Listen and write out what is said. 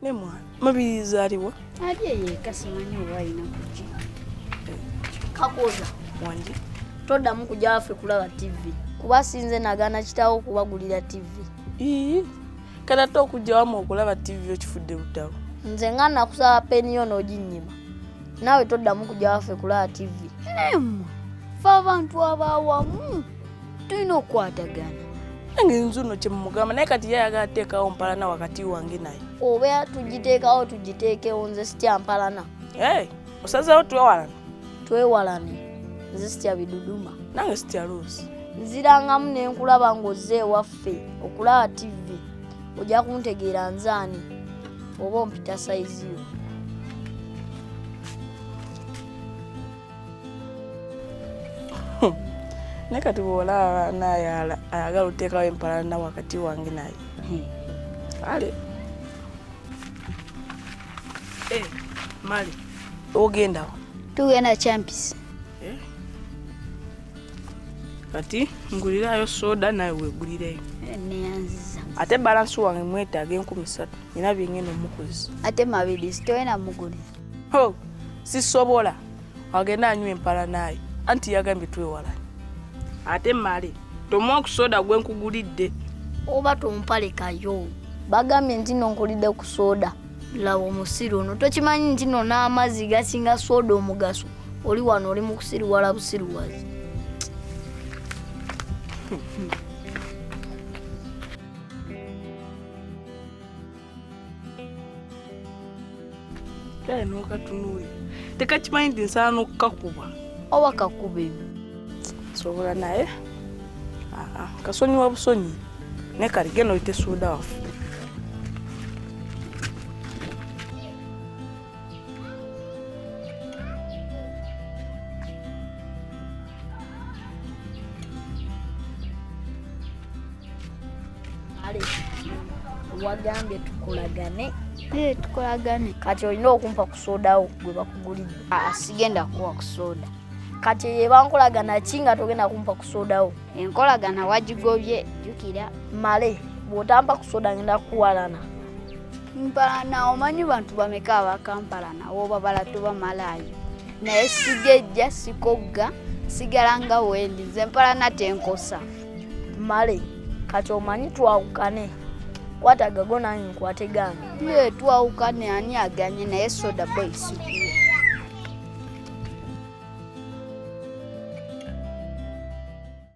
Ne mwana mabizaliwa aliye kasimanyi waina kuki kakoza wanji toddamu kujja waffe kulaba TV kuba sinze nagana kitawo kubagulira TV kana to okujja wamu okulaba TV okifudde butawo nze nga nakusaba peni yo n'oginnyima naawe toddamu kujja waffe kulaba TV fe abantu abawamu tulina okukwatagana nange nzuno kyemugamba naye kati yayagala ateekawo mpalana wakati wange naye oba tugiteekawo tugiteekewo nze sitya mpalana osazeewo twewalane nze sitya biduduma nange sitya luusi nzirangamu nenkulaba ng'ozze ewaffe okulaba TV ojja kuntegeera nzaani oba ompita sayizi yo naye kati bw'olaba naye ayagala oteekawo empalana wakati wange naye ale mali ogendawo tugenda champisi kati ngulirayo soda naye weegulireyo neyanziza ate balansi wange mwetaaga 13 nina byengenda omukozi ate mabiri sitoyena muguli sisobola agenda anywa empalanayo anti yagambye twewalanye ate mali tomwa ku soda gwe nkugulidde oba tompalekayo bagambye nti nonkulidde ku soda laba omusiru ono tokimanyi nti no n'amazzi gasinga soda omugaso oli wano oli mu kusiriwala busiruwazi kale n'okatunuulira tekakimanyi nti nsala n'okukakuba oba kakube sobola naye kasonyiwa busonyi naye kale genda oyite soda waffe wagambye tukolagane tukolagane kati olina okumpa ku sodawo gwe bakugulidde sigenda kuwa ku soda kati yebankolagana ki nga togenda kumpa ku sodawo enkolagana wagigobye jukira male bw'otampa ku soda ngenda kuwalana mpalana omanyi bantu bameka abakampalana oba balatu bamalayo naye sigejja sikogga sigala nga wendi nze mpalana tenkosa male kati omanyi twawukane kwata gago nange nkwate gange twawukane ani aganye naye soda boy sikuwa